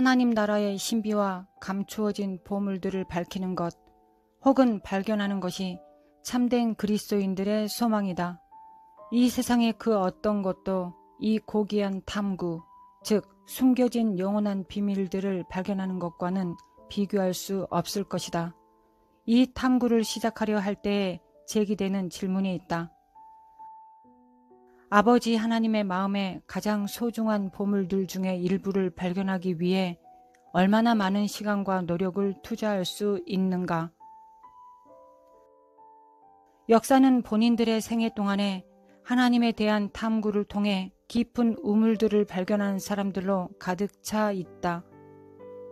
하나님 나라의 신비와 감추어진 보물들을 밝히는 것 혹은 발견하는 것이 참된 그리스도인들의 소망이다. 이 세상의 그 어떤 것도 이 고귀한 탐구, 즉 숨겨진 영원한 비밀들을 발견하는 것과는 비교할 수 없을 것이다. 이 탐구를 시작하려 할 때에 제기되는 질문이 있다. 아버지 하나님의 마음에 가장 소중한 보물들 중에 일부를 발견하기 위해 얼마나 많은 시간과 노력을 투자할 수 있는가? 역사는 본인들의 생애 동안에 하나님에 대한 탐구를 통해 깊은 우물들을 발견한 사람들로 가득 차 있다.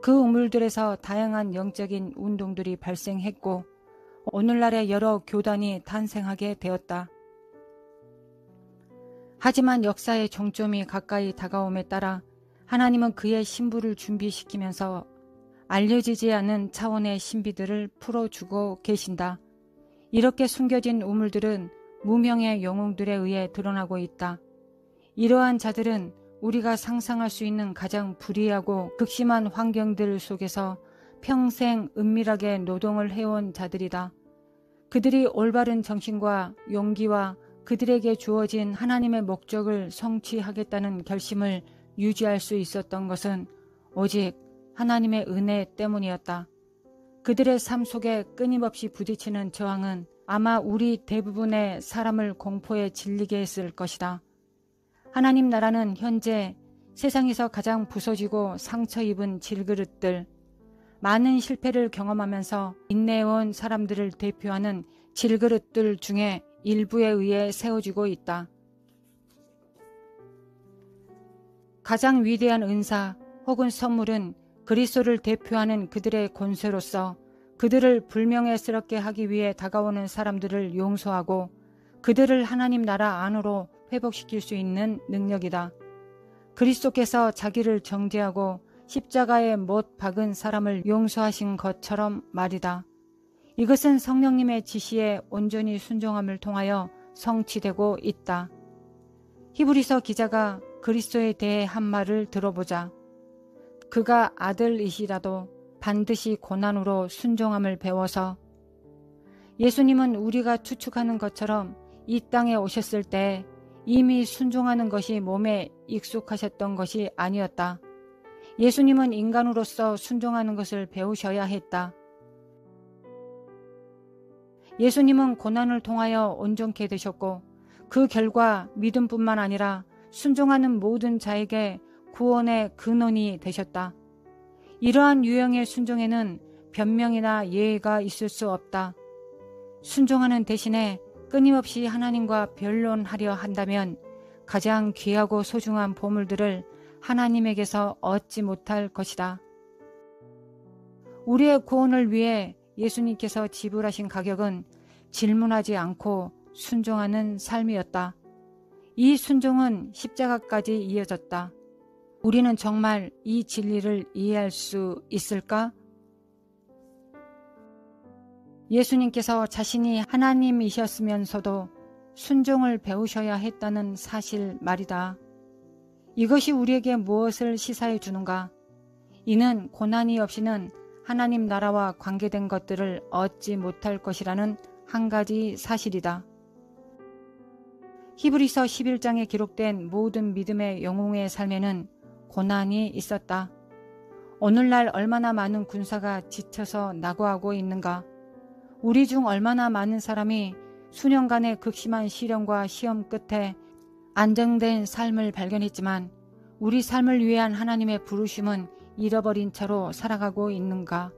그 우물들에서 다양한 영적인 운동들이 발생했고 오늘날의 여러 교단이 탄생하게 되었다. 하지만 역사의 종점이 가까이 다가옴에 따라 하나님은 그의 신부를 준비시키면서 알려지지 않은 차원의 신비들을 풀어주고 계신다. 이렇게 숨겨진 우물들은 무명의 영웅들에 의해 드러나고 있다. 이러한 자들은 우리가 상상할 수 있는 가장 불의하고 극심한 환경들 속에서 평생 은밀하게 노동을 해온 자들이다. 그들이 올바른 정신과 용기와 그들에게 주어진 하나님의 목적을 성취하겠다는 결심을 유지할 수 있었던 것은 오직 하나님의 은혜 때문이었다. 그들의 삶 속에 끊임없이 부딪히는 저항은 아마 우리 대부분의 사람을 공포에 질리게 했을 것이다. 하나님 나라는 현재 세상에서 가장 부서지고 상처 입은 질그릇들, 많은 실패를 경험하면서 인내해온 사람들을 대표하는 질그릇들 중에 일부에 의해 세워지고 있다. 가장 위대한 은사 혹은 선물은 그리스도를 대표하는 그들의 권세로서 그들을 불명예스럽게 하기 위해 다가오는 사람들을 용서하고 그들을 하나님 나라 안으로 회복시킬 수 있는 능력이다. 그리스도께서 자기를 정죄하고 십자가에 못 박은 사람을 용서하신 것처럼 말이다. 이것은 성령님의 지시에 온전히 순종함을 통하여 성취되고 있다. 히브리서 기자가 그리스도에 대해 한 말을 들어보자. 그가 아들이시라도 반드시 고난으로 순종함을 배워서 예수님은 우리가 추측하는 것처럼 이 땅에 오셨을 때 이미 순종하는 것이 몸에 익숙하셨던 것이 아니었다. 예수님은 인간으로서 순종하는 것을 배우셔야 했다. 예수님은 고난을 통하여 온전케 되셨고 그 결과 믿음뿐만 아니라 순종하는 모든 자에게 구원의 근원이 되셨다. 이러한 유형의 순종에는 변명이나 예의가 있을 수 없다. 순종하는 대신에 끊임없이 하나님과 변론하려 한다면 가장 귀하고 소중한 보물들을 하나님에게서 얻지 못할 것이다. 우리의 구원을 위해 예수님께서 지불하신 가격은 질문하지 않고 순종하는 삶이었다. 이 순종은 십자가까지 이어졌다. 우리는 정말 이 진리를 이해할 수 있을까? 예수님께서 자신이 하나님이셨으면서도 순종을 배우셔야 했다는 사실 말이다. 이것이 우리에게 무엇을 시사해 주는가? 이는 고난이 없이는 하나님 나라와 관계된 것들을 얻지 못할 것이라는 한 가지 사실이다. 히브리서 11장에 기록된 모든 믿음의 영웅의 삶에는 고난이 있었다. 오늘날 얼마나 많은 군사가 지쳐서 낙오하고 있는가? 우리 중 얼마나 많은 사람이 수년간의 극심한 시련과 시험 끝에 안정된 삶을 발견했지만 우리 삶을 위한 하나님의 부르심은 잃어버린 채로 살아가고 있는가?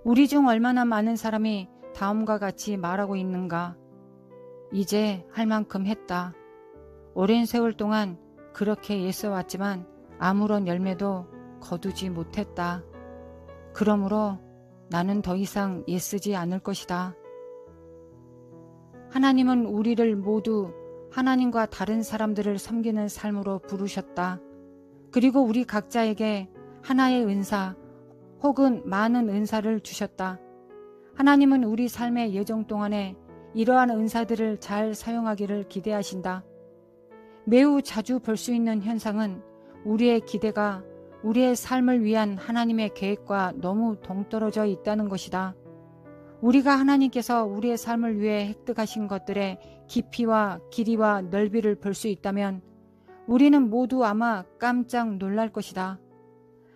우리 중 얼마나 많은 사람이 다음과 같이 말하고 있는가? 이제 할 만큼 했다. 오랜 세월 동안 그렇게 애써왔지만 아무런 열매도 거두지 못했다. 그러므로 나는 더 이상 애쓰지 않을 것이다. 하나님은 우리를 모두 하나님과 다른 사람들을 섬기는 삶으로 부르셨다. 그리고 우리 각자에게 하나의 은사 혹은 많은 은사를 주셨다. 하나님은 우리 삶의 여정 동안에 이러한 은사들을 잘 사용하기를 기대하신다. 매우 자주 볼 수 있는 현상은 우리의 기대가 우리의 삶을 위한 하나님의 계획과 너무 동떨어져 있다는 것이다. 우리가 하나님께서 우리의 삶을 위해 획득하신 것들의 깊이와 길이와 넓이를 볼 수 있다면 우리는 모두 아마 깜짝 놀랄 것이다.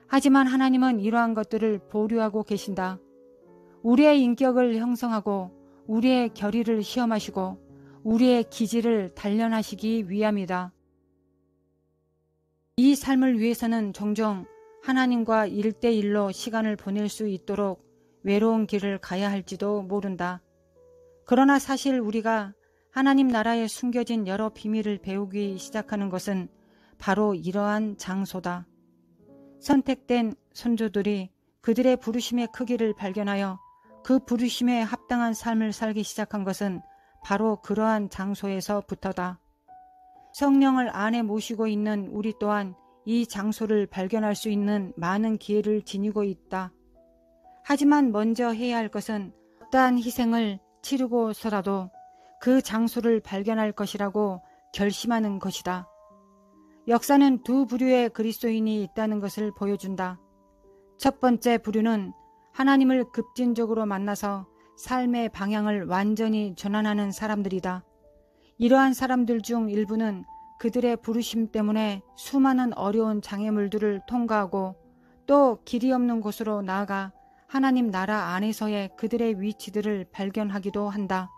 하지만 하나님은 이러한 것들을 보류하고 계신다. 우리의 인격을 형성하고 우리의 결의를 시험하시고 우리의 기질을 단련하시기 위함이다. 이 삶을 위해서는 종종 하나님과 1대1로 시간을 보낼 수 있도록 외로운 길을 가야 할지도 모른다. 그러나 사실 우리가 하나님 나라에 숨겨진 여러 비밀을 배우기 시작하는 것은 바로 이러한 장소다. 선택된 선조들이 그들의 부르심의 크기를 발견하여 그 부르심에 합당한 삶을 살기 시작한 것은 바로 그러한 장소에서부터다. 성령을 안에 모시고 있는 우리 또한 이 장소를 발견할 수 있는 많은 기회를 지니고 있다. 하지만 먼저 해야 할 것은 어떠한 희생을 치르고서라도 그 장소를 발견할 것이라고 결심하는 것이다. 역사는 두 부류의 그리스도인이 있다는 것을 보여준다. 첫 번째 부류는 하나님을 급진적으로 만나서 삶의 방향을 완전히 전환하는 사람들이다. 이러한 사람들 중 일부는 그들의 부르심 때문에 수많은 어려운 장애물들을 통과하고 또 길이 없는 곳으로 나아가 하나님 나라 안에서의 그들의 위치들을 발견하기도 한다.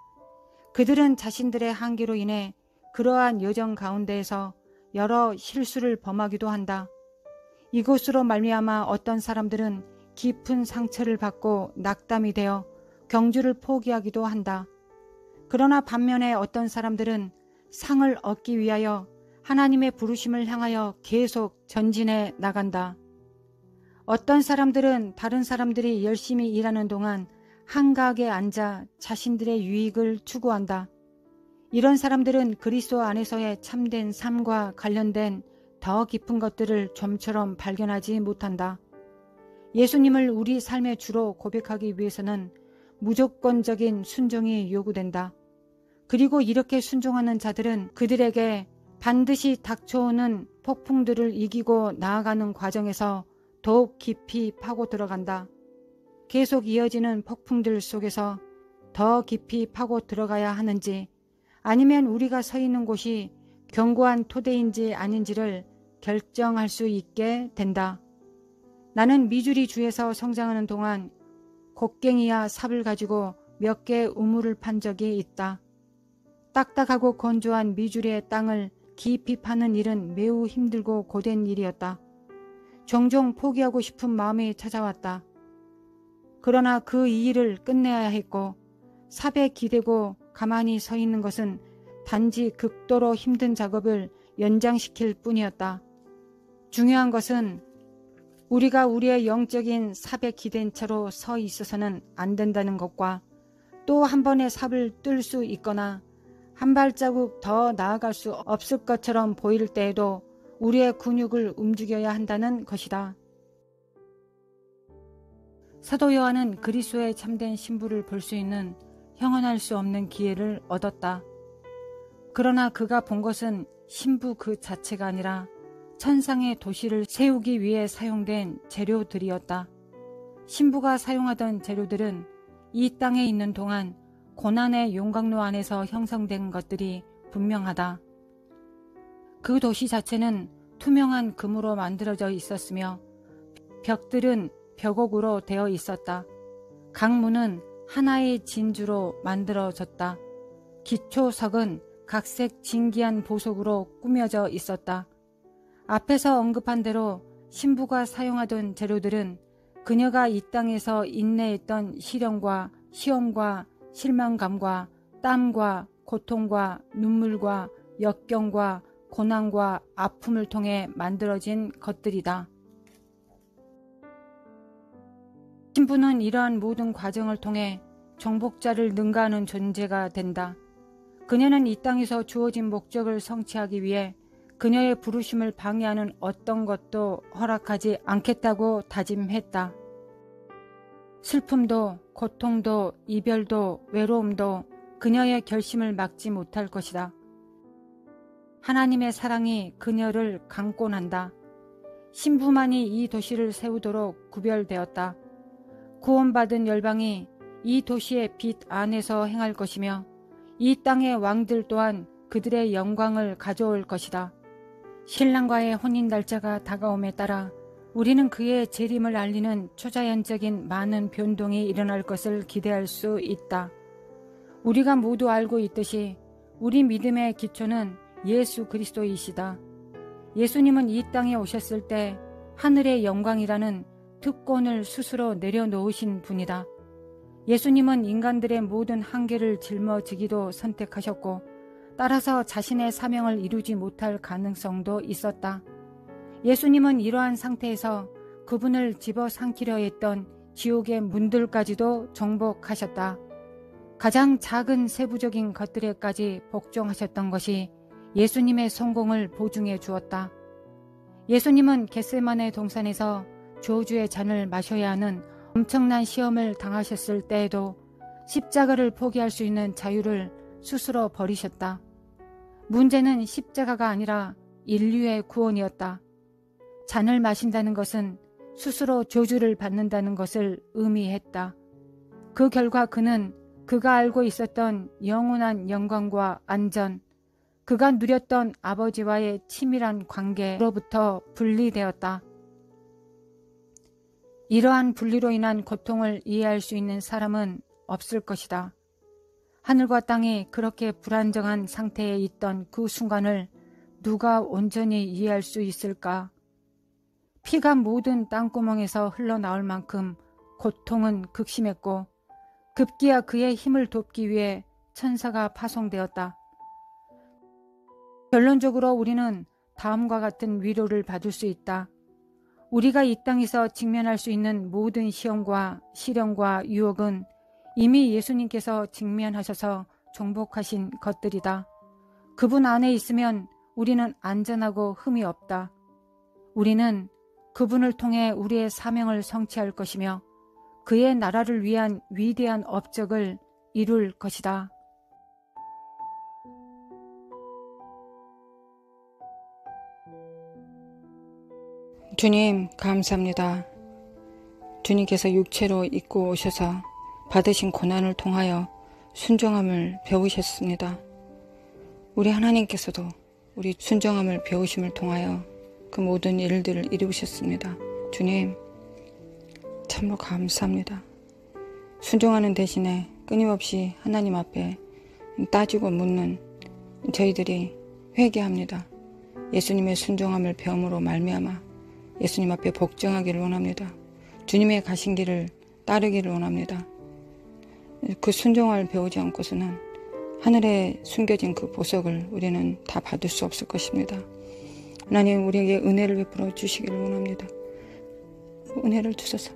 그들은 자신들의 한계로 인해 그러한 여정 가운데에서 여러 실수를 범하기도 한다. 이것으로 말미암아 어떤 사람들은 깊은 상처를 받고 낙담이 되어 경주를 포기하기도 한다. 그러나 반면에 어떤 사람들은 상을 얻기 위하여 하나님의 부르심을 향하여 계속 전진해 나간다. 어떤 사람들은 다른 사람들이 열심히 일하는 동안 한가하게 앉아 자신들의 유익을 추구한다. 이런 사람들은 그리스도 안에서의 참된 삶과 관련된 더 깊은 것들을 좀처럼 발견하지 못한다. 예수님을 우리 삶의 주로 고백하기 위해서는 무조건적인 순종이 요구된다. 그리고 이렇게 순종하는 자들은 그들에게 반드시 닥쳐오는 폭풍들을 이기고 나아가는 과정에서 더욱 깊이 파고 들어간다. 계속 이어지는 폭풍들 속에서 더 깊이 파고 들어가야 하는지 아니면 우리가 서 있는 곳이 견고한 토대인지 아닌지를 결정할 수 있게 된다. 나는 미주리 주에서 성장하는 동안 곡괭이와 삽을 가지고 몇 개 우물을 판 적이 있다. 딱딱하고 건조한 미주리의 땅을 깊이 파는 일은 매우 힘들고 고된 일이었다. 종종 포기하고 싶은 마음이 찾아왔다. 그러나 그 일을 끝내야 했고 삽에 기대고 가만히 서 있는 것은 단지 극도로 힘든 작업을 연장시킬 뿐이었다. 중요한 것은 우리가 우리의 영적인 삽에 기댄 채로 서 있어서는 안 된다는 것과 또 한 번의 삽을 뜰 수 있거나 한 발자국 더 나아갈 수 없을 것처럼 보일 때에도 우리의 근육을 움직여야 한다는 것이다. 사도 요한은 그리스도의 참된 신부를 볼 수 있는 형언할 수 없는 기회를 얻었다. 그러나 그가 본 것은 신부 그 자체가 아니라 천상의 도시를 세우기 위해 사용된 재료들이었다. 신부가 사용하던 재료들은 이 땅에 있는 동안 고난의 용광로 안에서 형성된 것들이 분명하다. 그 도시 자체는 투명한 금으로 만들어져 있었으며 벽들은 벽옥으로 되어 있었다. 각 문은 하나의 진주로 만들어졌다. 기초석은 각색 진기한 보석으로 꾸며져 있었다. 앞에서 언급한 대로 신부가 사용하던 재료들은 그녀가 이 땅에서 인내했던 시련과 시험과 실망감과 땀과 고통과 눈물과 역경과 고난과 아픔을 통해 만들어진 것들이다. 신부는 이러한 모든 과정을 통해 정복자를 능가하는 존재가 된다. 그녀는 이 땅에서 주어진 목적을 성취하기 위해 그녀의 부르심을 방해하는 어떤 것도 허락하지 않겠다고 다짐했다. 슬픔도 고통도 이별도 외로움도 그녀의 결심을 막지 못할 것이다. 하나님의 사랑이 그녀를 강권한다. 신부만이 이 도시를 세우도록 구별되었다. 구원받은 열방이 이 도시의 빛 안에서 행할 것이며 이 땅의 왕들 또한 그들의 영광을 가져올 것이다. 신랑과의 혼인 날짜가 다가옴에 따라 우리는 그의 재림을 알리는 초자연적인 많은 변동이 일어날 것을 기대할 수 있다. 우리가 모두 알고 있듯이 우리 믿음의 기초는 예수 그리스도이시다. 예수님은 이 땅에 오셨을 때 하늘의 영광이라는 특권을 스스로 내려놓으신 분이다. 예수님은 인간들의 모든 한계를 짊어지기도 선택하셨고 따라서 자신의 사명을 이루지 못할 가능성도 있었다. 예수님은 이러한 상태에서 그분을 집어삼키려 했던 지옥의 문들까지도 정복하셨다. 가장 작은 세부적인 것들에까지 복종하셨던 것이 예수님의 성공을 보증해 주었다. 예수님은 겟세마네 동산에서 저주의 잔을 마셔야 하는 엄청난 시험을 당하셨을 때에도 십자가를 포기할 수 있는 자유를 스스로 버리셨다. 문제는 십자가가 아니라 인류의 구원이었다. 잔을 마신다는 것은 스스로 저주를 받는다는 것을 의미했다. 그 결과 그는 그가 알고 있었던 영원한 영광과 안전, 그가 누렸던 아버지와의 치밀한 관계로부터 분리되었다. 이러한 분리로 인한 고통을 이해할 수 있는 사람은 없을 것이다. 하늘과 땅이 그렇게 불안정한 상태에 있던 그 순간을 누가 온전히 이해할 수 있을까? 피가 모든 땅구멍에서 흘러나올 만큼 고통은 극심했고 급기야 그의 힘을 돕기 위해 천사가 파송되었다. 결론적으로 우리는 다음과 같은 위로를 받을 수 있다. 우리가 이 땅에서 직면할 수 있는 모든 시험과 시련과 유혹은 이미 예수님께서 직면하셔서 정복하신 것들이다. 그분 안에 있으면 우리는 안전하고 흠이 없다. 우리는 그분을 통해 우리의 사명을 성취할 것이며 그의 나라를 위한 위대한 업적을 이룰 것이다. 주님 감사합니다. 주님께서 육체로 입고 오셔서 받으신 고난을 통하여 순종함을 배우셨습니다. 우리 하나님께서도 우리 순종함을 배우심을 통하여 그 모든 일들을 이루셨습니다. 주님 참으로 감사합니다. 순종하는 대신에 끊임없이 하나님 앞에 따지고 묻는 저희들이 회개합니다. 예수님의 순종함을 배움으로 말미암아 예수님 앞에 복종하기를 원합니다. 주님의 가신 길을 따르기를 원합니다. 그 순종을 배우지 않고서는 하늘에 숨겨진 그 보석을 우리는 다 받을 수 없을 것입니다. 하나님 우리에게 은혜를 베풀어 주시기를 원합니다. 은혜를 주소서.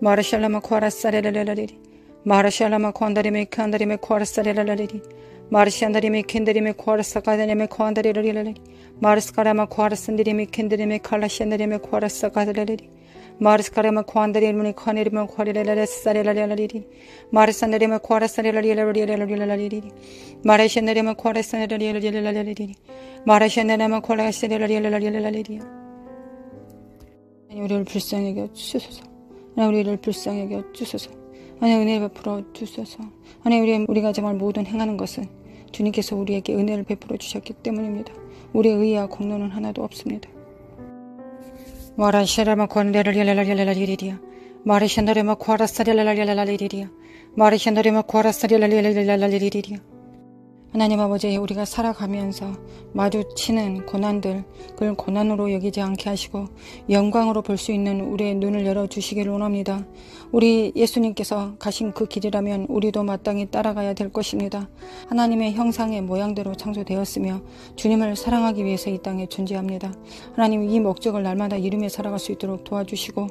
마르샬라마 코아라사레라라리리 마르샬라마 코안다리메 칸다리메 코아라사레라라리리 마르시안다리메 켄다리메 코아라사가다리메 코안다리라리라리 마르스카라마 코아라산다리메 켄다리메 칼라시안다리메 코아라사가다리라리 마르스카라마 코안다리메 코아네리메 코아레라라사레라라리리 마르산다리메 코아라사레라리라리라리라리리 마르시안다리메 코아라사레라리라리라리리 마르시안다리메 코아라사레라리라리라리리 우리를 불쌍히 여겨 주소서. 우리를 불쌍히 여겨 주소서. 은혜 베풀어 주소서. 우리가 정말 모든 행하는 것은 주님께서 우리에게 은혜를 베풀어 주셨기 때문입니다. 우리의 의와 공로는 하나도 없습니다. 마라샤라마 콘데르리라리라리리리리야 마르샤노레마 코아라사리라리라리리리리야 마르샤노레마 코아라사리라리라리라리리리야 하나님 아버지 우리가 살아가면서 마주치는 고난들 그걸 고난으로 여기지 않게 하시고 영광으로 볼 수 있는 우리의 눈을 열어주시기를 원합니다. 우리 예수님께서 가신 그 길이라면 우리도 마땅히 따라가야 될 것입니다. 하나님의 형상의 모양대로 창조되었으며 주님을 사랑하기 위해서 이 땅에 존재합니다. 하나님 이 목적을 날마다 이루며 살아갈 수 있도록 도와주시고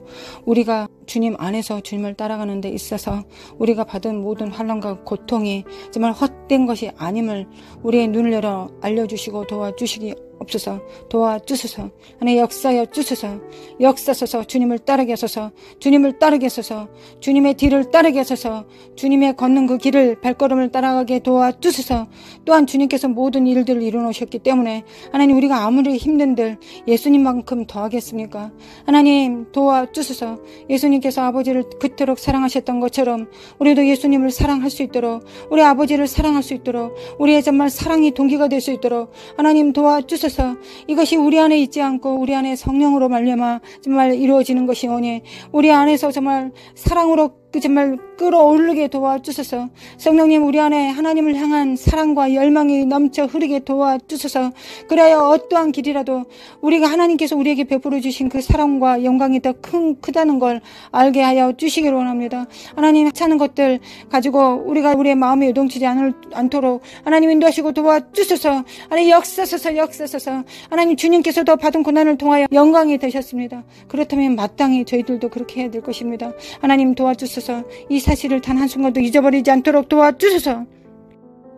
우리가 주님 안에서 주님을 따라가는 데 있어서 우리가 받은 모든 환난과 고통이 정말 헛된 것이 아님을 우리의 눈을 열어 알려주시고 도와주시기 없어서 도와주소서. 하나님 역사여 주소서. 역사소서. 주님을 따르게 하소서. 주님을 따르게 하소서. 주님의 뒤를 따르게 하소서. 주님의 걷는 그 길을 발걸음을 따라가게 도와주소서. 또한 주님께서 모든 일들을 이루어놓으셨기 때문에 하나님 우리가 아무리 힘든들 예수님만큼 더하겠습니까? 하나님 도와주소서. 예수님께서 아버지를 그토록 사랑하셨던 것처럼 우리도 예수님을 사랑할 수 있도록, 우리 아버지를 사랑할 수 있도록, 우리의 정말 사랑이 동기가 될 수 있도록 하나님 도와주소서. 이것이 우리 안에 있지 않고 우리 안에 성령으로 말미암아 정말 이루어지는 것이 오니 우리 안에서 정말 사랑으로 정말 끌어오르게 도와주소서. 성령님 우리 안에 하나님을 향한 사랑과 열망이 넘쳐 흐르게 도와주소서. 그래야 어떠한 길이라도 우리가 하나님께서 우리에게 베풀어 주신 그 사랑과 영광이 더 크다는 걸 알게 하여 주시기를 원합니다. 하나님 하찮은 것들 가지고 우리가 우리의 마음에 요동치지 않도록 하나님 인도하시고 도와주소서. 하나님 역사소서. 하나님 주님께서도 받은 고난을 통하여 영광이 되셨습니다. 그렇다면 마땅히 저희들도 그렇게 해야 될 것입니다. 하나님 도와주소서. 이 사실을 단 한순간도 잊어버리지 않도록 도와주소서.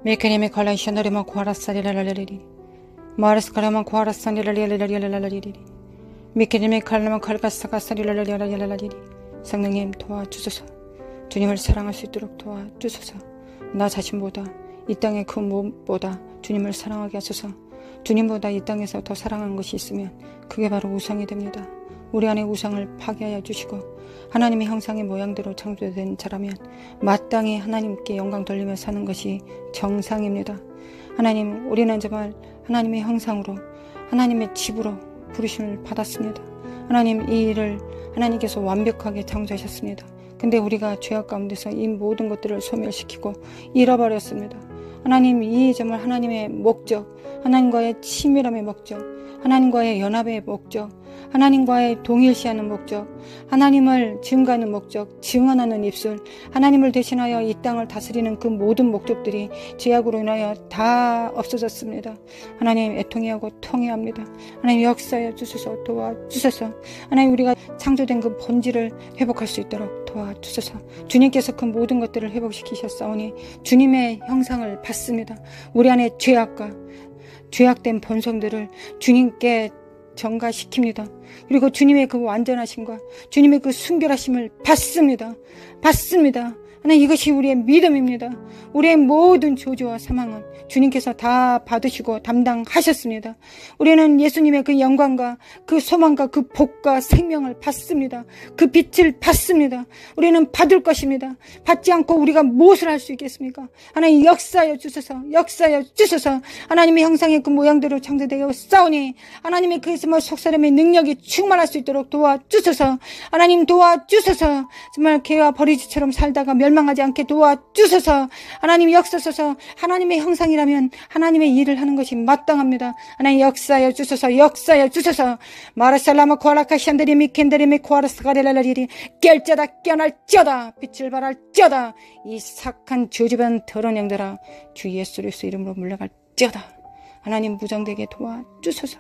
메케네메 컬라이셔너리만 구하라사리라라리리 마르스카라만 구하라사리라리라리라리라리리 메케네메 칼라만 칼가사가사리라리라리라리리 성령님 도와주소서. 주님을 사랑할 수 있도록 도와주소서. 나 자신보다 이 땅의 그 무엇보다 주님을 사랑하게 하소서. 주님보다 이 땅에서 더 사랑하는 것이 있으면 그게 바로 우상이 됩니다. 우리 안에 우상을 파괴하여 주시고 하나님의 형상의 모양대로 창조된 자라면 마땅히 하나님께 영광 돌리며 사는 것이 정상입니다. 하나님 우리는 정말 하나님의 형상으로 하나님의 집으로 부르심을 받았습니다. 하나님 이 일을 하나님께서 완벽하게 창조하셨습니다. 근데 우리가 죄악 가운데서 이 모든 것들을 소멸시키고 잃어버렸습니다. 하나님 이 정말 하나님의 목적, 하나님과의 친밀함의 목적, 하나님과의 연합의 목적, 하나님과의 동일시하는 목적, 하나님을 증거하는 목적, 증언하는 입술, 하나님을 대신하여 이 땅을 다스리는 그 모든 목적들이 죄악으로 인하여 다 없어졌습니다. 하나님 애통해하고 통회합니다. 하나님 역사하여 주소서. 도와주소서. 하나님 우리가 창조된 그 본질을 회복할 수 있도록 도와주소서. 주님께서 그 모든 것들을 회복시키셨사오니 주님의 형상을 받습니다. 우리 안에 죄악된 본성들을 주님께 전가시킵니다. 그리고 주님의 그 완전하심과 주님의 그 순결하심을 받습니다. 하나님 이것이 우리의 믿음입니다. 우리의 모든 조주와 사망은 주님께서 다 받으시고 담당하셨습니다. 우리는 예수님의 그 영광과 그 소망과 그 복과 생명을 받습니다. 그 빛을 받습니다. 우리는 받을 것입니다. 받지 않고 우리가 무엇을 할 수 있겠습니까? 하나님 역사하여 주소서. 하나님의 형상의 그 모양대로 창조되어 싸우니 하나님의 그 속사람의 능력이 충만할 수 있도록 도와주소서. 하나님 도와주소서. 정말 개와 버리지처럼 살다가 멸망하지 않게 도와주소서. 하나님 역사소서. 하나님의 형상이라면 하나님의 일을 하는 것이 마땅합니다. 하나님 역사여 주소서. 마라살라마 코아라카시안데리 미켄데리미 코아라스가레랄라리리 깰자다 깨어날자다 빛을 발할자다 이 착한 저주받은 더러운 영들아 주 예수 그리스도 이름으로 물러갈자다. 하나님 무장되게 도와주소서.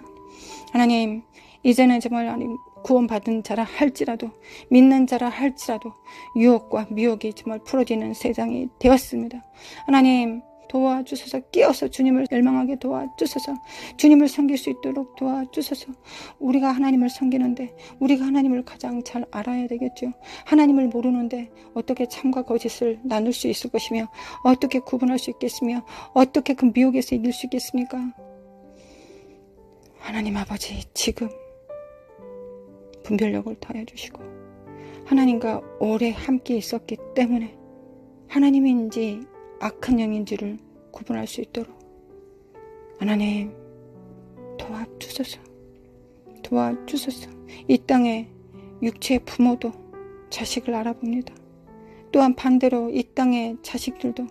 하나님 이제는 정말 하나님 구원받은 자라 할지라도 믿는 자라 할지라도 유혹과 미혹이 정말 풀어지는 세상이 되었습니다. 하나님 도와주소서. 깨어서 주님을 열망하게 도와주소서. 주님을 섬길 수 있도록 도와주소서. 우리가 하나님을 섬기는데 우리가 하나님을 가장 잘 알아야 되겠죠. 하나님을 모르는데 어떻게 참과 거짓을 나눌 수 있을 것이며 어떻게 구분할 수 있겠으며 어떻게 그 미혹에서 이길 수 있겠습니까? 하나님 아버지 지금 분별력을 더해 주시고 하나님과 오래 함께 있었기 때문에 하나님인지 악한 영인지를 구분할 수 있도록 하나님 도와주소서. 이 땅에 육체의 부모도 자식을 알아봅니다. 또한 반대로 이 땅의 자식들도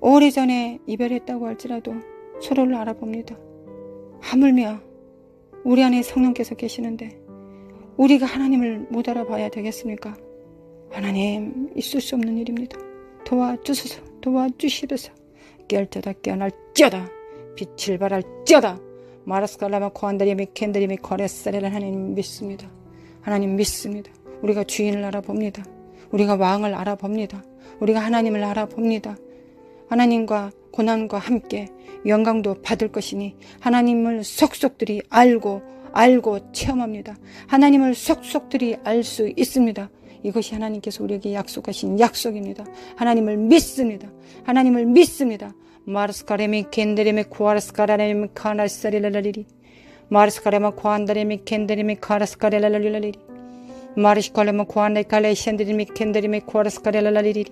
오래전에 이별했다고 할지라도 서로를 알아봅니다. 하물며 우리 안에 성령께서 계시는데 우리가 하나님을 못 알아봐야 되겠습니까? 하나님 있을 수 없는 일입니다. 도와주시소서. 깨어날자다 깨어날자다 빛을 발할자다 마라스칼라마 코안다리미 켄다리미 코레사레를 하나님 믿습니다. 하나님 믿습니다. 우리가 주인을 알아봅니다. 우리가 왕을 알아봅니다. 우리가 하나님을 알아봅니다. 하나님과 고난과 함께 영광도 받을 것이니 하나님을 속속들이 알고 체험합니다. 하나님을 속속들이 알 수 있습니다. 이것이 하나님께서 우리에게 약속하신 약속입니다. 하나님을 믿습니다. 하나님을 믿습니다. 마르스카레미 겐데레미 쿠아르스카라레미 카나스사리랄라리리 마르스카레마 쿠안다레미 겐데레미 카라스카레랄라리리 마르시칼레마 쿠안다이칼레 셴데레미 겐데레미 쿠아르스카레랄라리리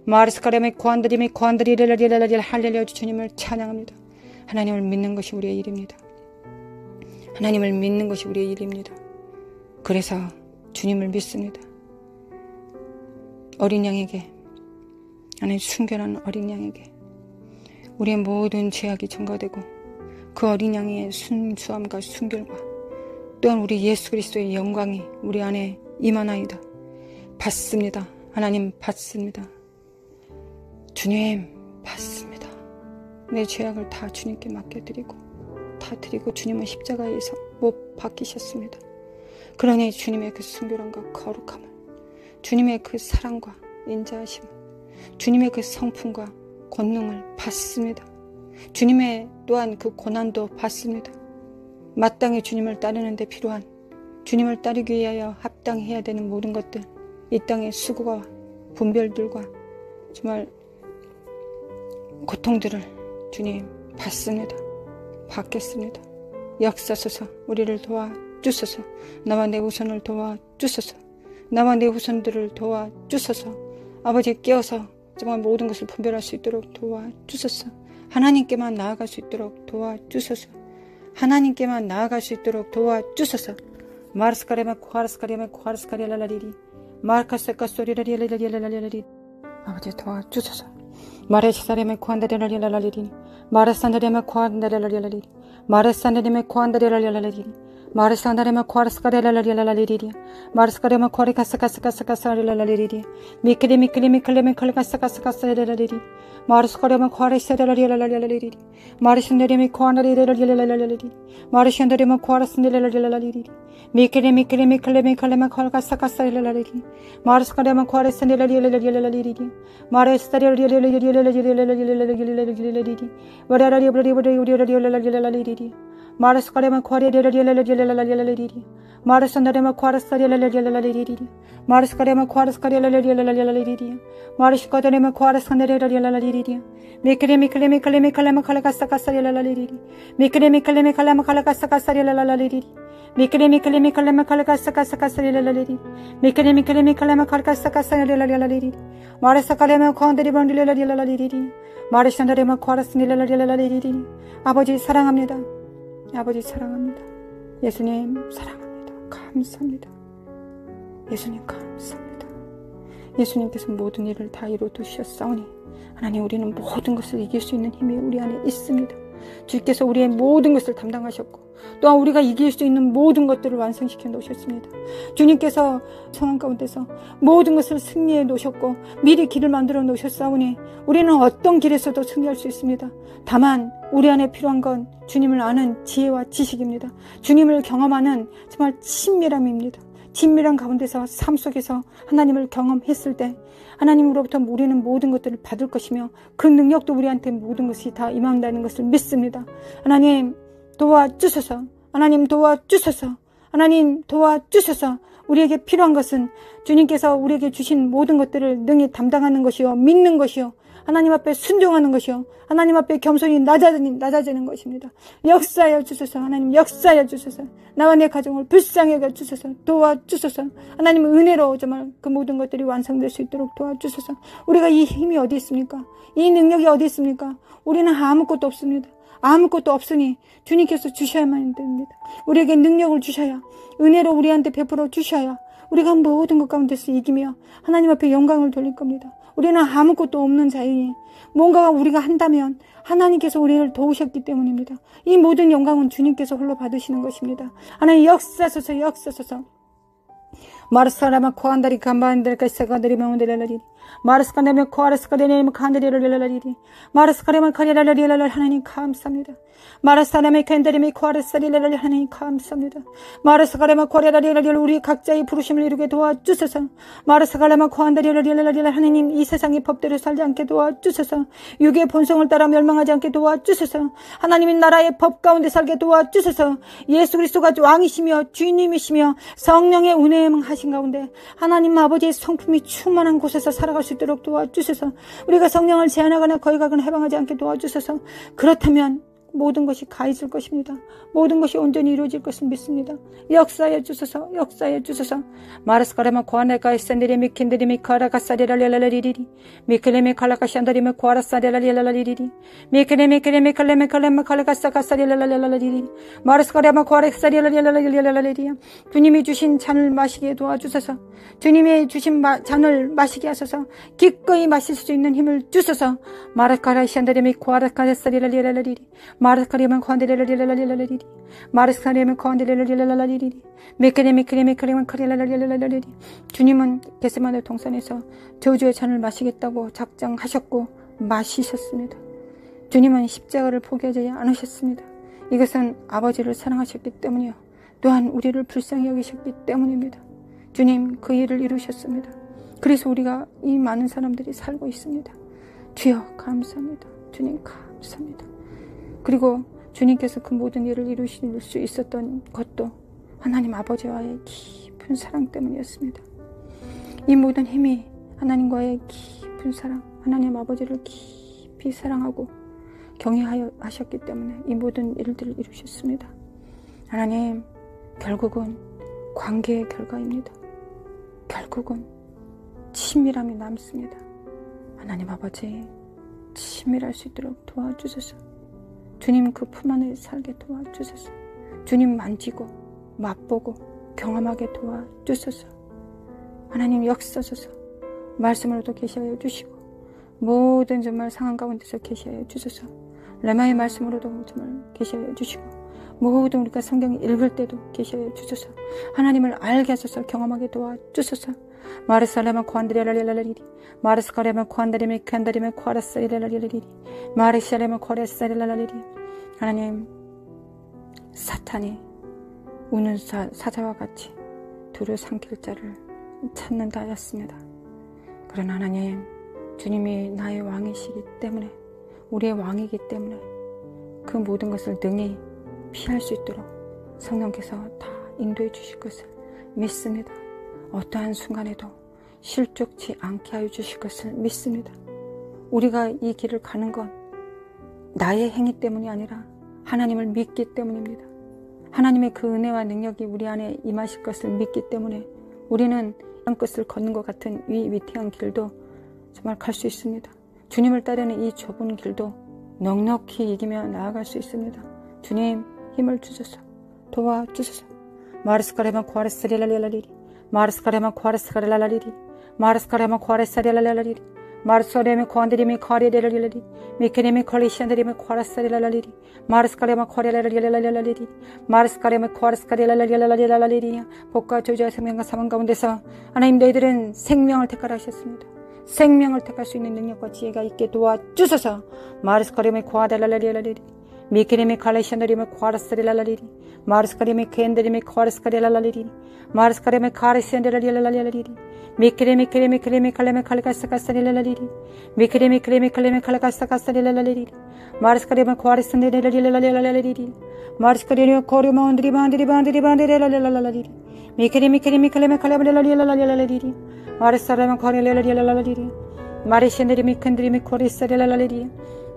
마르스카레미 쿠안다레미 쿠안다리랄라리랄라리 할렐루야. 주님을 찬양합니다. 하나님을 믿는 것이 우리의 일입니다. 하나님을 믿는 것이 우리의 일입니다. 그래서 주님을 믿습니다. 어린 양에게, 하나님 순결한 어린 양에게 우리의 모든 죄악이 전가되고 그 어린 양의 순수함과 순결과 또한 우리 예수 그리스도의 영광이 우리 안에 임하나이다. 받습니다. 하나님 받습니다. 주님 받습니다. 내 죄악을 다 주님께 맡겨드리고 다 드리고 주님은 십자가에서 못 박히셨습니다. 그러니 주님의 그 순결함과 거룩함을, 주님의 그 사랑과 인자하심을, 주님의 그 성품과 권능을 받습니다. 주님의 또한 그 고난도 받습니다. 마땅히 주님을 따르는 데 필요한, 주님을 따르기 위하여 합당해야 되는 모든 것들, 이 땅의 수고와 분별들과 정말 고통들을 주님 받습니다. 받겠습니다. 역사소서. 우리를 도와주소서. 나와 내 후손을 도와주소서. 나와 내 후손들을 도와주소서. 아버지 깨어서 정말 모든 것을 분별할 수 있도록 도와주소서. 하나님께만 나아갈 수 있도록 도와주소서. 하나님께만 나아갈 수 있도록 도와주소서. 마르스카레마 쿠하르스카레마 쿠하르스카레랄라리리 마르카세카 소리라리랄라리랄라리리 아버지 도와주소서. 마레시사레메 쿠한다리랄라리리 마레산다레메 쿠한다리랄라리리 마레산다레메 쿠한다리랄라리리 마르산다레마 쿠아르스카레랄라리랄라리리 마르스카레마 쿠아리카스카스카스카스라리랄라리리 미크리미크리미클레미클가스카스카스라리리 마르스카레마 쿠아리세랄라리랄라리리 마르신데레미 쿠아나리랄라리랄라리리 마르신데레마 쿠아르스네랄라리랄라리리 미크리미크리미클레미클레미컬가스카스라리리 마르스카레마 쿠아리세랄라리랄라리리 마르스타리랄라리랄라리리 와라라리브리브리브리브리브리브리브리 마르스카레마 쿠아리랄라리랄라리리 마르산다레마 쿠아르스타리랄라리랄라리리 마르스카레마 쿠아르스카리랄라리랄라리리 마르시카다레마 쿠아르스카네랄라리랄라리리 미크레미클레미클레미클레마칼가스카스라리랄라리리 미크레미클레미클레마칼가스카스라리랄라리리 미크레미클레미클레마칼가스카스라리랄라리리 미크레미클레미클레마칼가스카스라리랄라리리 마르사카레마 쿠안다리반리랄라리랄라리리 마르산다레마 쿠아르스니랄라리랄라리리 아버지 사랑합니다. 아버지 사랑합니다. 예수님 사랑합니다. 감사합니다. 예수님 감사합니다. 예수님께서 모든 일을 다 이루어두셨사오니 하나님 우리는 모든 것을 이길 수 있는 힘이 우리 안에 있습니다. 주께서 우리의 모든 것을 담당하셨고 또한 우리가 이길 수 있는 모든 것들을 완성시켜 놓으셨습니다. 주님께서 상황 가운데서 모든 것을 승리해 놓으셨고 미리 길을 만들어 놓으셨사오니 우리는 어떤 길에서도 승리할 수 있습니다. 다만 우리 안에 필요한 건 주님을 아는 지혜와 지식입니다. 주님을 경험하는 정말 친밀함입니다. 친밀한 가운데서 삶 속에서 하나님을 경험했을 때 하나님으로부터 우리는 모든 것들을 받을 것이며 그 능력도 우리한테 모든 것이 다 임한다는 것을 믿습니다. 하나님 도와주소서. 하나님 도와주소서. 하나님 도와주소서. 우리에게 필요한 것은 주님께서 우리에게 주신 모든 것들을 능히 담당하는 것이요 믿는 것이요 하나님 앞에 순종하는 것이요 하나님 앞에 겸손히 낮아지는 것입니다. 역사하여 주소서. 하나님 역사하여 주소서. 나와 내 가정을 불쌍히 여겨 주소서. 도와주소서. 하나님 은혜로 정말 그 모든 것들이 완성될 수 있도록 도와주소서. 우리가 이 힘이 어디 있습니까? 이 능력이 어디 있습니까? 우리는 아무것도 없습니다. 아무것도 없으니 주님께서 주셔야만 됩니다. 우리에게 능력을 주셔야 은혜로 우리한테 베풀어 주셔야 우리가 모든 것 가운데서 이기며 하나님 앞에 영광을 돌릴 겁니다. 우리는 아무것도 없는 자이니 뭔가 우리가 한다면 하나님께서 우리를 도우셨기 때문입니다. 이 모든 영광은 주님께서 홀로 받으시는 것입니다. 하나님 역사소서 역사소서. 마르스카라마 코안다리 간바안데르카 세가드리마 온데랄라리리 마르스카라마 코아르스카데네마 칸데리랄라리리 마르스카라마 카리랄라리랄라 하나님 감사합니다. 마르스카라마 캔데리미 코아르스카리랄라 하나님 감사합니다. 마르스카라마 코아르랄라리랄 우리 각자의 부르심을 이루게 도와주소서. 마르스카라마 코안다리랄라리랄 하나님 이 세상의 법대로 살지 않게 도와주소서. 육의 본성을 따라 멸망하지 않게 도와주소서. 하나님의 나라의 법 가운데 살게 도와주소서. 예수 그리스도가 왕이시며 주님이시며 성령의 운행에 하신 가운데 하나님 아버지의 성품이 충만한 곳에서 살아갈 수 있도록 도와주소서. 우리가 성령을 제한하거나 거역하거나 해방하지 않게 도와주소서. 그렇다면 모든 것이 가해질 것입니다. 모든 것이 온전히 이루어질 것을 믿습니다. 역사해 주소서. 역사해 주소서. 마르스카레마 코아네카 에센데리미 킨데리미 카라카사리랄랄라리리리 미클레미 칼라카샨다리미 코아라사리랄랄라리리리 미클레미 클레미 칼레미 칼레마 칼라카사카사리랄랄라리리리 마르스카레마 코아렉사리랄랄라리리리 주님이 주신 잔을 마시게 도와주소서. 주님이 주신 잔을 마시게 하소서. 기꺼이 마실 수 있는 힘을 주소서. 마르카라샨다리미 코아라카사리랄랄라리리 마르스카리면 콘데렐렐렐렐렐렐렐렐 마르스카리면 콘데렐렐렐렐렐렐 미크레미크레미크레만 카리랄랄랄랄랄 주님은 겟세마네 동산에서 저주의 잔을 마시겠다고 작정하셨고 마시셨습니다. 주님은 십자가를 포기하지 않으셨습니다. 이것은 아버지를 사랑하셨기 때문이요 또한 우리를 불쌍히 여기셨기 때문입니다. 주님 그 일을 이루셨습니다. 그래서 우리가 이 많은 사람들이 살고 있습니다. 주여 감사합니다. 주님 감사합니다. 그리고 주님께서 그 모든 일을 이루실 수 있었던 것도 하나님 아버지와의 깊은 사랑 때문이었습니다. 이 모든 힘이 하나님과의 깊은 사랑, 하나님 아버지를 깊이 사랑하고 경외하여 하셨기 때문에 이 모든 일들을 이루셨습니다. 하나님, 결국은 관계의 결과입니다. 결국은 친밀함이 남습니다. 하나님 아버지, 친밀할 수 있도록 도와주소서. 주님 그 품 안에 살게 도와주소서. 주님 만지고 맛보고 경험하게 도와주소서. 하나님 역사소서. 말씀으로도 계시하여 주시고 모든 정말 상황 가운데서 계시하여 주소서. 레마의 말씀으로도 정말 계시하여 주시고 모든 우리가 성경 읽을 때도 계시하여 주소서. 하나님을 알게 하소서. 경험하게 도와주소서. 마르살레마 코안드레랄랄랄리리 마르스카레마 코안다리메 칸다리메 코아라사리랄랄리리 마르샤레마 코아라사리랄랄리리 하나님 사탄이 우는 사자와 같이 두루 삼킬 자를 찾는다 하였습니다. 그러나 하나님 주님이 나의 왕이시기 때문에 우리의 왕이기 때문에 그 모든 것을 능히 피할 수 있도록 성령께서 다 인도해 주실 것을 믿습니다. 어떠한 순간에도 실족치 않게 하여 주실 것을 믿습니다. 우리가 이 길을 가는 건 나의 행위 때문이 아니라 하나님을 믿기 때문입니다. 하나님의 그 은혜와 능력이 우리 안에 임하실 것을 믿기 때문에 우리는 땅끝을 걷는 것 같은 이 위태한 길도 정말 갈 수 있습니다. 주님을 따르는 이 좁은 길도 넉넉히 이기며 나아갈 수 있습니다. 주님 힘을 주소서. 도와주소서. 마르스카레마 코아레스리랄랄리리 마르스카레마 코아레스카렐랄리리 마르스카레마 코아레스리랄랄리리 마르스카레마 코안드리미 코아레렐랄리리 미케레미 콜리시안드리미 코아레스리랄랄리리 마르스카레마 코아레렐랄리리 마르스카레마 코아레스카렐랄리리 복과 저주와 생명과 사망 가운데서 하나님 너희들은 생명을 택하라 하셨습니다. 생명을 택할 수 있는 능력과 지혜가 있게 도와주소서. 마르스카레마 코아레렐랄리리 미케레미 콜리시안드리미 코아레스리랄리리 마르스카레미 켄드리미 코아레스카렐랄리리 마르스카레미 카레시안드리랄리리 미크레미 크레미 크레미 칼레미 칼레카사카사릴랄리리 미크레미 크레미 칼레미 칼레카사카사릴랄리리 마르스카레미 코아레스안드리랄리리 마르스카레미 코리몬드리반드리반드리반드리랄리리 미크레미 크레미 칼레미 칼레미랄리리 마르스카레미 코리랄리리 마르시안드리미 켄드리미 코리사릴랄리리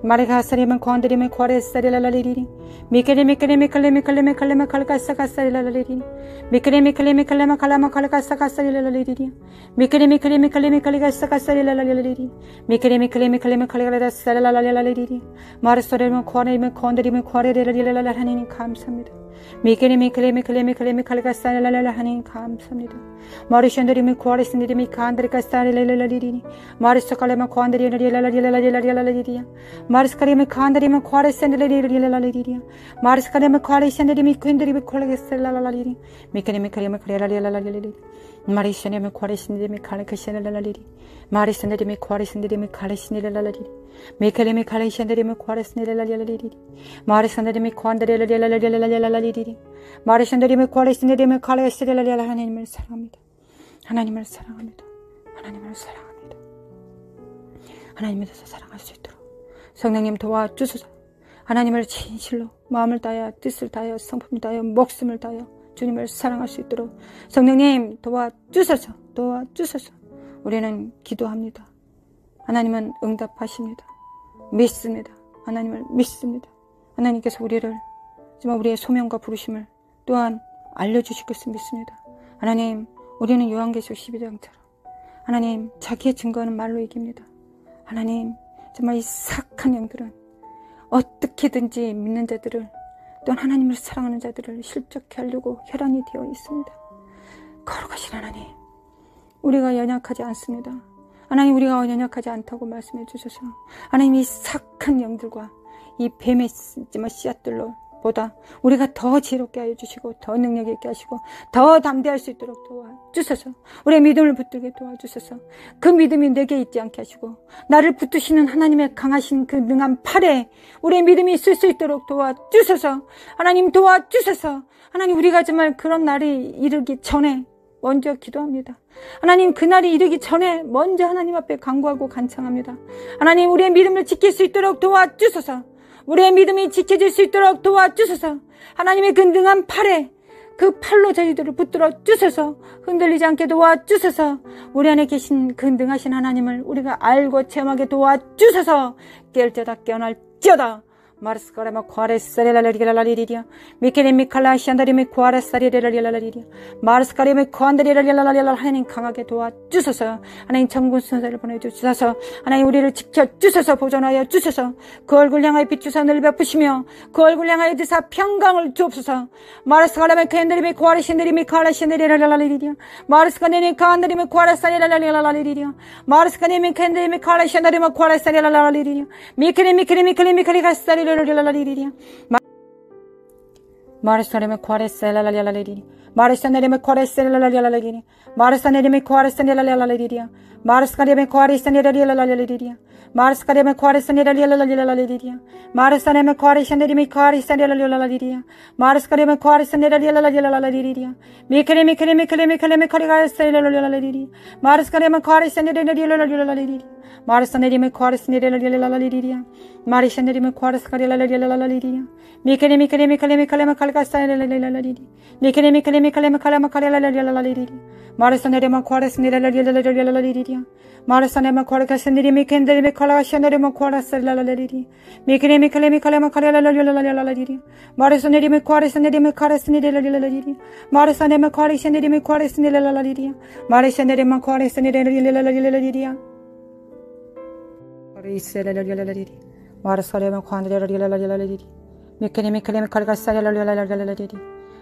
마르가사리만 코안드리미 코아레스리랄리리 미크레미 크레미 칼레미 칼레미 칼레미 칼레카사카사릴랄리리 미크레미 클레미 클레마 칼라마 칼라카사카사릴랄리리 미크레미 클레미 클레미 칼리가사카사릴랄리리 미크레미 클레미 클레미 칼리가사릴랄리리 마르소레미 코아레미 코안드리미 코아레릴랄리랄 하나님 감사합니다. 미크레미 클레미 클레미 클레미 칼리가사릴랄 하나님 감사합니다. 마르션드리미 코아레스니리미 칸드리카사릴랄리리 마르소칼레마 코안드리릴랄리랄리랄리리 마르스카리메 칸다리메 콰레센데리리리리리리리리야 마르스카리메 콰레센데리미 퀸데리미 콜레게셀라라리리 미케리메 카리메 카레라리라리리리 마리샤네메 콰레센데리미 칼레케셀라라리리 마리센데리미 콰레센데리미 칼레신데라라리리 미케리메 칼레신데리미 콰레센데라라리리 마리센데리미 콴데리라리라리라리라리리 마리센데리미 콰레센데리미 칼레셀라라리라 하나님을 사랑합니다. 하나님을 사랑합니다. 하나님을 사랑합니다. 하나님께서 사랑할 수 있도록 성령님 도와주소서. 하나님을 진실로 마음을 다하여 뜻을 다하여 성품을 다하여 목숨을 다하여 주님을 사랑할 수 있도록 성령님 도와주소서. 도와주소서. 우리는 기도합니다. 하나님은 응답하십니다. 믿습니다. 하나님을 믿습니다. 하나님께서 우리를 정말 우리의 소명과 부르심을 또한 알려주실 것을 믿습니다. 하나님, 우리는 요한계시록 12장처럼 하나님 자기의 증거하는 말로 이깁니다. 하나님, 정말 이 사악한 영들은 어떻게든지 믿는 자들을 또한 하나님을 사랑하는 자들을 실족케 하려고 혈안이 되어 있습니다. 거룩하신 하나님, 우리가 연약하지 않습니다. 하나님, 우리가 연약하지 않다고 말씀해 주셔서 하나님 이 사악한 영들과 이 뱀의 씨앗들로 보다 우리가 더 지혜롭게 하여 주시고 더 능력 있게 하시고 더 담대할 수 있도록 도와주셔서 우리의 믿음을 붙들게 도와주셔서 그 믿음이 내게 있지 않게 하시고 나를 붙드시는 하나님의 강하신 그 능한 팔에 우리의 믿음이 있을 수 있도록 도와주셔서 하나님 도와주셔서 하나님 우리가 정말 그런 날이 이르기 전에 먼저 기도합니다. 하나님 그날이 이르기 전에 먼저 하나님 앞에 간구하고 간청합니다. 하나님 우리의 믿음을 지킬 수 있도록 도와주셔서 우리의 믿음이 지켜질 수 있도록 도와주셔서 하나님의 그 능한 팔에 그 팔로 저희들을 붙들어 주셔서 흔들리지 않게 도와주셔서 우리 안에 계신 그 능하신 하나님을 우리가 알고 체험하게 도와주셔서 깨울지어다 깨어날지어다 마르스카레마 콰레스레라리라리리리야 미케레미 칼라시안다리미 콰레스레라리라리리리야 마르스카레미 콰안다리라리라리라 하나님 강하게 도와주셔서 하나님 천군 선사를 보내주셔서 하나님 우리를 지켜주셔서 보존하여 주셔서 그 얼굴 향하여 비추사 늘 베푸시며 그 얼굴 향하여 드사 평강을 주옵소서 마르스카레미 캔다리미 콰레신다리미 칼라시안다리라리라리리야 마르스카레미 칸다리미 콰레스레라리라리리리야 마르스카레미 캔다리미 칼라시안다리미 콰레스레라리라리리야 미케레미 칼리가스레 마르사네메 콰레셀라라리라리리 마르사네메 콰레셀라라리라리리 마르사네메 콰레셀라라리라리리야 마르스카레메 콰레셀라라리라리리야 마르스카레메 콰레셀라라리라리리야 마르사네메 콰레셀라리미 콰레셀라라리라리리야 마르스카레메 콰레셀라라리라리라리리야 미케레미 카리가셀라라리라리리 마르스카레메 콰레셀라라리라리라리리 마르사네리메 콰레셀라라리라리리야 마리샤네리메 콰레스카레라라리라리리야 미케레미 칼레마칼레마칼레마칼레가사레라리라리리 미케레미 칼레마칼레마칼레라리라리리 마르사네리메 콰레스네라리라리라리리야 마르사네메 콰레가세네리메 켄데리메 칼라샤네리메 콰레셀라라리리 미케레미 칼레마칼레라리라리라리리 마르사네리메 콰레스네리메 카레스네라리라리리 마르사네메 콰레시네리메 콰레스네라리라리리 마르샤네리메 콰레스네라리라리라리리야 이스라엘라리라리리 마르사레마 콴데리라리라리라리리 미케레미 칼레마칼레가사레라리라리라리리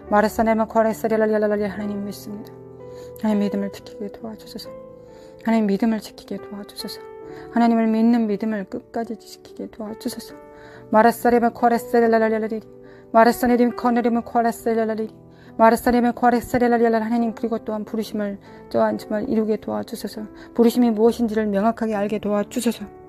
마르사네마 콰레스레라리라리라리 하나님 믿습니다. 하나님 믿음을 지키게 도와주소서. 하나님 믿음을 지키게 도와주소서. 하나님을 믿는 믿음을 끝까지 지키게 도와주소서. 마르사레마 콰레스레라리라리리 마르사네림 커네림은 콰레스레라리리 마르사레마 콰레스레라리라 하나님 그리고 또한 부르심을 또한 정말 이루게 도와주소서. 부르심이 무엇인지를 명확하게 알게 도와주소서.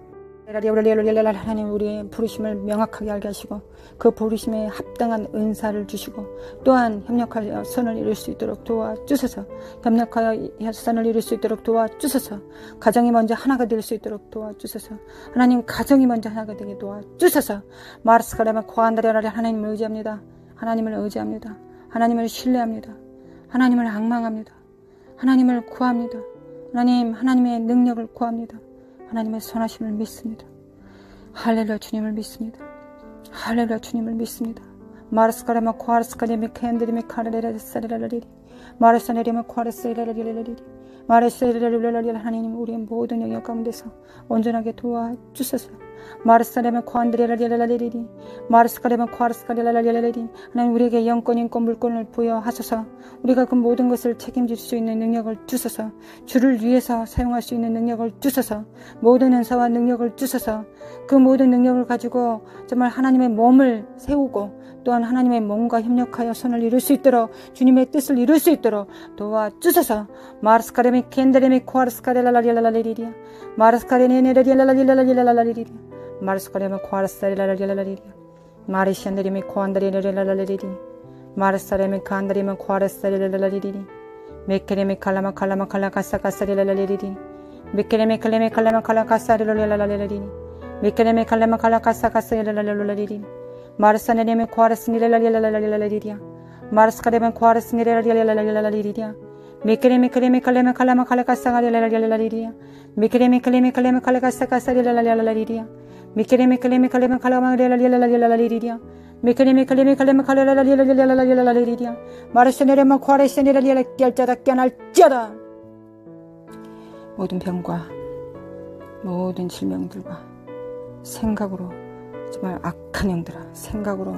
하나님 우리의 부르심을 명확하게 알게 하시고 그 부르심에 합당한 은사를 주시고 또한 협력하여 선을 이룰 수 있도록 도와주소서. 협력하여 선을 이룰 수 있도록 도와주소서. 가정이 먼저 하나가 될 수 있도록 도와주소서. 하나님 가정이 먼저 하나가 되게 도와주소서. 마르스카레마 코안다리라리 하나님을 의지합니다. 하나님을 의지합니다. 하나님을 신뢰합니다. 하나님을 앙망합니다. 하나님을 구합니다. 하나님의 능력을 구합니다. 하나님의 선하심을 믿습니다. 할렐루야 주님을 믿습니다. 할렐루야 주님을 믿습니다. 마르스카레마 콰르스카레미 캔드리미 카레레사레라리리 마르사네리마 콰르세레라리라리리 마르세레라리라리 하나님 우리의 모든 영역 가운데서 온전하게 도와주소서. 마르스카레마 코안드레라리라리리 마르스카레마 코아르스카레라리라리리 하나님 우리에게 영권 인권 물권을 부여하소서. 우리가 그 모든 것을 책임질 수 있는 능력을 주소서. 주를 위해서 사용할 수 있는 능력을 주소서. 모든 은사와 능력을 주소서. 그 모든 능력을 가지고 정말 하나님의 몸을 세우고 또한 하나님의 몸과 협력하여 선을 이룰 수 있도록 주님의 뜻을 이룰 수 있도록 도와주소서. 마르스카레미 켄데레미 코아르스카레라리라리리리야 마르스카레네네라리라리라리라리라리리리야 마르스카레미 코아르스카레라리라리라리리야 마르시안데레미 코안다리라리라리리리 마르사레미 칸다리미 코아르스카레라리라리리 메케레미 칼라마 칼라마 칼라카사카사리라리리리 메케레미 칼레미 칼라마 칼라카사리라리라리리리 메케레미 칼라마 칼라카사카사리라리라리리 마르사네레미 코아르스니라리라리라리라리리야 마르스카레미 코아르스니라리라리라리라리리야 메케레미 클레미 칼레미 칼라마 칼라카사가리라리라리리야 메케레미 클레미 칼레미 칼라카사카사리라리라리리야 메케레미 클레미 칼레미 칼라마리라리라리라리리야 메케레미 클레미 칼레미 칼라라리라리라리라리리야 마르사네레미 코아르스니라리라리랄자다 깨날자다. 모든 병과 모든 질병들과 생각으로 정말 악한 영들아 생각으로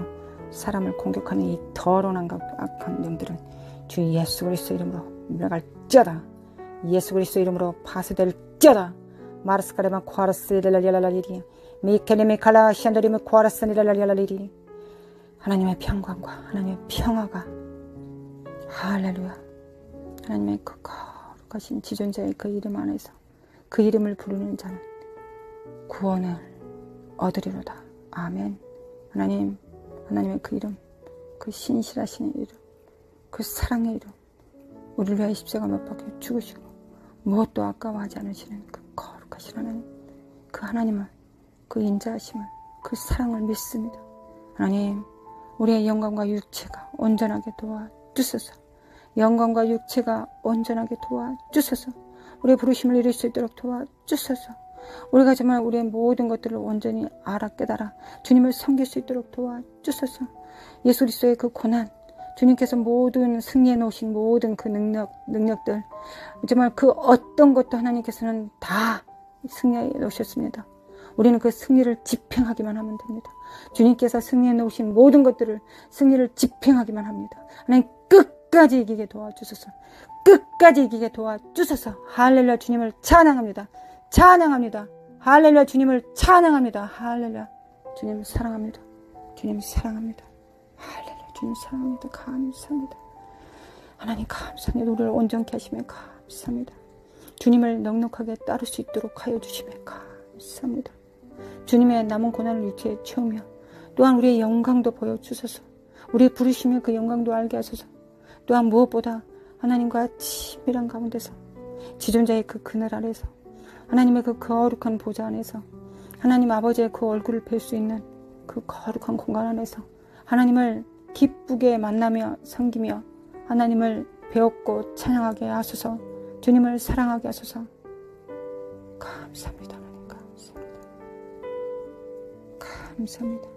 사람을 공격하는 이 더러운 악한 영들은 주 예수 그리스도 이름으로 물러갈지어다. 예수 그리스도 이름으로 파쇄될지어다. 마르스카레마 코아르스리라리라리리 미케레미 칼라 샨드리미 코아르스리라리라리리 하나님의 평강과 하나님의 평화가 할렐루야 하나님의 그 거룩하신 지존자의 그 이름 안에서 그 이름을 부르는 자는 구원을 얻으리로다. 아멘. 하나님, 하나님의 그 이름, 그 신실하신 이름, 그 사랑의 이름, 우리를 위하여 십자가 못 박혀 죽으시고 무엇도 아까워하지 않으시는 그 거룩하신 하나님, 그 하나님을, 그 인자하심을, 그 사랑을 믿습니다. 하나님, 우리의 영광과 육체가 온전하게 도와주소서. 영광과 육체가 온전하게 도와주소서. 우리의 부르심을 이룰 수 있도록 도와주소서. 우리가 정말 우리의 모든 것들을 온전히 알아 깨달아 주님을 섬길 수 있도록 도와주소서. 예수 그리스도의 그 고난, 주님께서 모든 승리해 놓으신 모든 그 능력들 정말 그 어떤 것도 하나님께서는 다 승리해 놓으셨습니다. 우리는 그 승리를 집행하기만 하면 됩니다. 주님께서 승리해 놓으신 모든 것들을 승리를 집행하기만 합니다. 하나님 끝까지 이기게 도와주소서. 끝까지 이기게 도와주소서. 할렐루야. 주님을 찬양합니다. 찬양합니다. 할렐루야. 주님을 찬양합니다. 할렐루야. 주님을 사랑합니다. 주님 사랑합니다. 할렐루야. 주님 사랑합니다. 감사합니다. 하나님 감사합니다. 우리를 온전케 하시며 감사합니다. 주님을 넉넉하게 따를 수 있도록 하여 주시며 감사합니다. 주님의 남은 고난을 육체에 채우며 또한 우리의 영광도 보여주소서. 우리의 부르시며 그 영광도 알게 하소서. 또한 무엇보다 하나님과 친밀한 가운데서 지존자의 그 그늘 아래서 하나님의 그 거룩한 보좌 안에서 하나님 아버지의 그 얼굴을 뵐 수 있는 그 거룩한 공간 안에서 하나님을 기쁘게 만나며 섬기며 하나님을 배웠고 찬양하게 하소서. 주님을 사랑하게 하소서. 감사합니다. 하나님 감사합니다. 감사합니다.